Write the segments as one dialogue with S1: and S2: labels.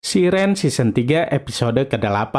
S1: Siren Season 3 episode ke-8.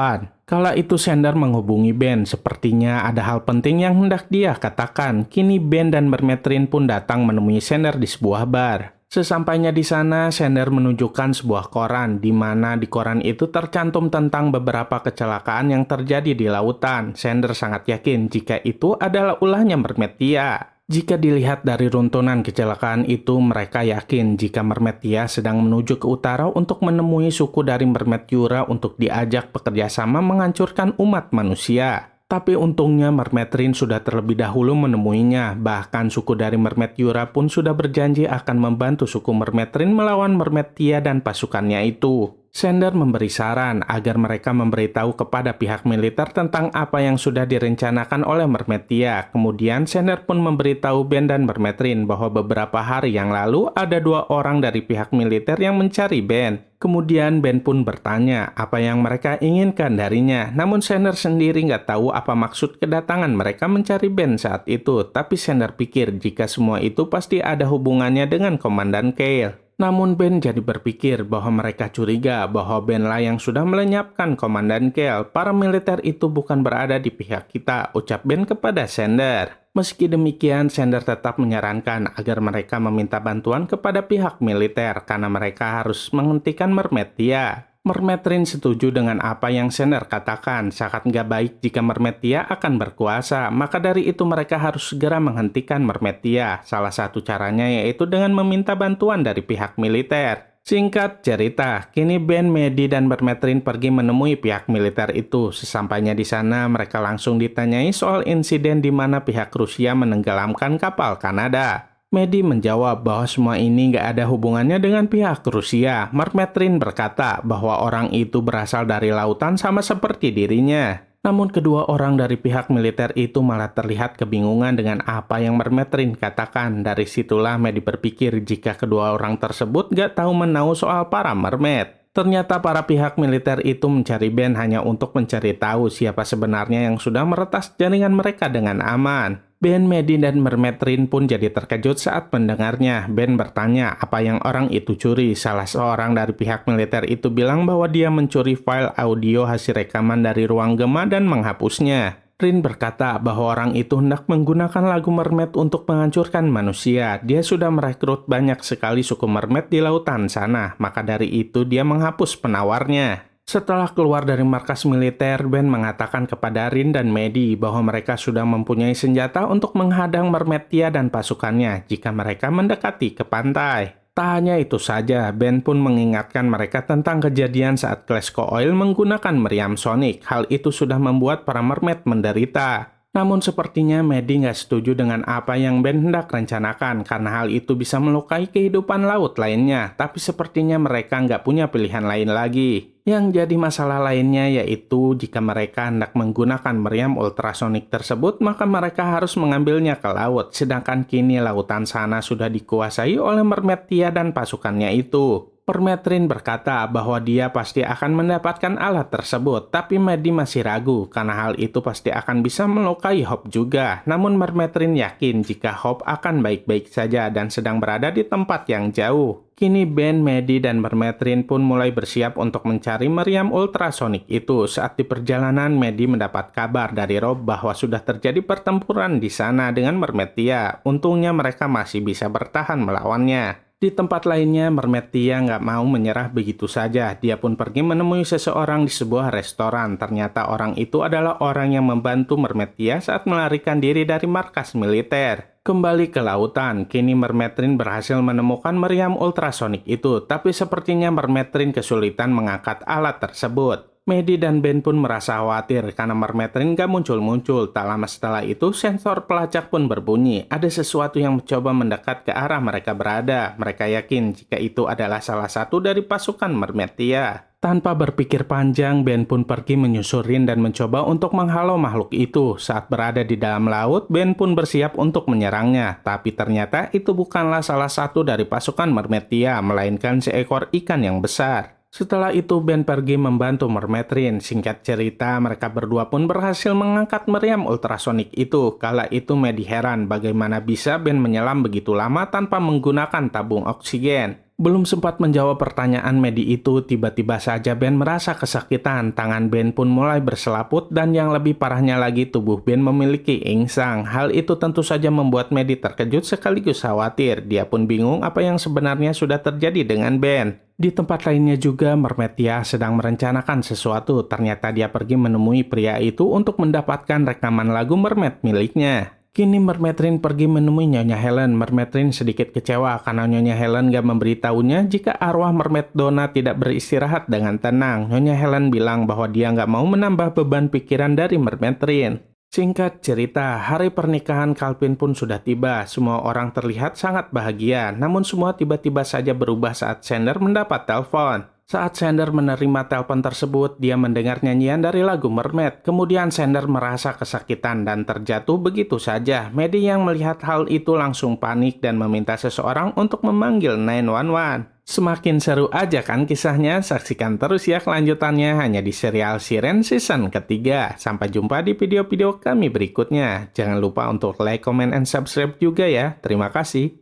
S1: Kala itu Xander menghubungi Ben, sepertinya ada hal penting yang hendak dia katakan. Kini Ben dan Mermetrin pun datang menemui Xander di sebuah bar. Sesampainya di sana, Xander menunjukkan sebuah koran, di mana di koran itu tercantum tentang beberapa kecelakaan yang terjadi di lautan. Xander sangat yakin jika itu adalah ulahnya Mermetia. Jika dilihat dari runtunan kecelakaan itu, mereka yakin jika Mermetia sedang menuju ke utara untuk menemui suku dari Mermetyura untuk diajak bekerja sama menghancurkan umat manusia. Tapi untungnya Mermetrin sudah terlebih dahulu menemuinya. Bahkan suku dari Mermetyura pun sudah berjanji akan membantu suku Mermetrin melawan Mermetia dan pasukannya itu. Xander memberi saran agar mereka memberitahu kepada pihak militer tentang apa yang sudah direncanakan oleh Mermetia. Kemudian Xander pun memberitahu Ben dan Mermetrin bahwa beberapa hari yang lalu ada 2 orang dari pihak militer yang mencari Ben. Kemudian Ben pun bertanya apa yang mereka inginkan darinya. Namun Xander sendiri nggak tahu apa maksud kedatangan mereka mencari Ben saat itu. Tapi Xander pikir jika semua itu pasti ada hubungannya dengan Komandan Cale. Namun Ben jadi berpikir bahwa mereka curiga bahwa Ben lah yang sudah melenyapkan Komandan Cale. Para militer itu bukan berada di pihak kita, ucap Ben kepada Xander. Meski demikian, Xander tetap menyarankan agar mereka meminta bantuan kepada pihak militer karena mereka harus menghentikan Mermetia. Mermetrin setuju dengan apa yang Xander katakan. Sangat nggak baik jika Mermetia akan berkuasa, maka dari itu mereka harus segera menghentikan Mermetia. Salah satu caranya yaitu dengan meminta bantuan dari pihak militer. Singkat cerita, kini Ben, Medi, dan Mermetrin pergi menemui pihak militer itu. Sesampainya di sana, mereka langsung ditanyai soal insiden di mana pihak Rusia menenggelamkan kapal Kanada. Medi menjawab bahwa semua ini nggak ada hubungannya dengan pihak Rusia. Mermetrin berkata bahwa orang itu berasal dari lautan sama seperti dirinya. Namun kedua orang dari pihak militer itu malah terlihat kebingungan dengan apa yang Mermetrin katakan. Dari situlah Medi berpikir jika kedua orang tersebut nggak tahu menahu soal para mermaid. Ternyata para pihak militer itu mencari Ben hanya untuk mencari tahu siapa sebenarnya yang sudah meretas jaringan mereka dengan aman. Ben, Medi, dan Mermetrin pun jadi terkejut saat mendengarnya. Ben bertanya apa yang orang itu curi. Salah seorang dari pihak militer itu bilang bahwa dia mencuri file audio hasil rekaman dari ruang gema dan menghapusnya. Rin berkata bahwa orang itu hendak menggunakan lagu mermaid untuk menghancurkan manusia. Dia sudah merekrut banyak sekali suku mermaid di lautan sana, maka dari itu dia menghapus penawarnya. Setelah keluar dari markas militer, Ben mengatakan kepada Rin dan Medi bahwa mereka sudah mempunyai senjata untuk menghadang Mermetia dan pasukannya jika mereka mendekati ke pantai. Tak hanya itu saja, Ben pun mengingatkan mereka tentang kejadian saat Klesko Oil menggunakan meriam sonik. Hal itu sudah membuat para mermaid menderita. Namun sepertinya Medi nggak setuju dengan apa yang Ben hendak rencanakan karena hal itu bisa melukai kehidupan laut lainnya. Tapi sepertinya mereka nggak punya pilihan lain lagi. Yang jadi masalah lainnya yaitu jika mereka hendak menggunakan meriam ultrasonik tersebut, maka mereka harus mengambilnya ke laut. Sedangkan kini lautan sana sudah dikuasai oleh Mermetia dan pasukannya itu. Mermetrin berkata bahwa dia pasti akan mendapatkan alat tersebut, tapi Medi masih ragu karena hal itu pasti akan bisa melukai Hope juga. Namun Mermetrin yakin jika Hope akan baik-baik saja dan sedang berada di tempat yang jauh. Kini Ben, Medi, dan Mermetrin pun mulai bersiap untuk mencari meriam ultrasonik itu. Saat di perjalanan, Medi mendapat kabar dari Rob bahwa sudah terjadi pertempuran di sana dengan Mermetia. Untungnya mereka masih bisa bertahan melawannya. Di tempat lainnya, Mermetia nggak mau menyerah begitu saja. Dia pun pergi menemui seseorang di sebuah restoran. Ternyata orang itu adalah orang yang membantu Mermetia saat melarikan diri dari markas militer. Kembali ke lautan, kini Mermetrin berhasil menemukan meriam ultrasonik itu. Tapi sepertinya Mermetrin kesulitan mengangkat alat tersebut. Medi dan Ben pun merasa khawatir karena Mermetrin gak muncul-muncul. Tak lama setelah itu, sensor pelacak pun berbunyi. Ada sesuatu yang mencoba mendekat ke arah mereka berada. Mereka yakin jika itu adalah salah satu dari pasukan Mermetia. Tanpa berpikir panjang, Ben pun pergi menyusurin dan mencoba untuk menghalau makhluk itu. Saat berada di dalam laut, Ben pun bersiap untuk menyerangnya. Tapi ternyata itu bukanlah salah satu dari pasukan Mermetia, melainkan seekor ikan yang besar. Setelah itu Ben pergi membantu Mermetrin. Singkat cerita, mereka berdua pun berhasil mengangkat meriam ultrasonik itu. Kala itu Maddie heran bagaimana bisa Ben menyelam begitu lama tanpa menggunakan tabung oksigen. Belum sempat menjawab pertanyaan Maddie itu, tiba-tiba saja Ben merasa kesakitan. Tangan Ben pun mulai berselaput dan yang lebih parahnya lagi tubuh Ben memiliki insang. Hal itu tentu saja membuat Maddie terkejut sekaligus khawatir. Dia pun bingung apa yang sebenarnya sudah terjadi dengan Ben. Di tempat lainnya juga, Mermetia sedang merencanakan sesuatu. Ternyata dia pergi menemui pria itu untuk mendapatkan rekaman lagu Mermaid miliknya. Kini Mermetrin pergi menemui Nyonya Helen. Mermetrin sedikit kecewa karena Nyonya Helen gak memberitahunya jika arwah Mermaid Donna tidak beristirahat dengan tenang. Nyonya Helen bilang bahwa dia gak mau menambah beban pikiran dari Mermetrin. Singkat cerita, hari pernikahan Calvin pun sudah tiba. Semua orang terlihat sangat bahagia, namun semua tiba-tiba saja berubah saat Xander mendapat telepon. Saat Xander menerima telepon tersebut, dia mendengar nyanyian dari lagu Mermaid. Kemudian Xander merasa kesakitan dan terjatuh begitu saja. Maddie yang melihat hal itu langsung panik dan meminta seseorang untuk memanggil 911. Semakin seru aja kan kisahnya? Saksikan terus ya kelanjutannya hanya di serial Siren season ketiga. Sampai jumpa di video-video kami berikutnya. Jangan lupa untuk like, comment, and subscribe juga ya. Terima kasih.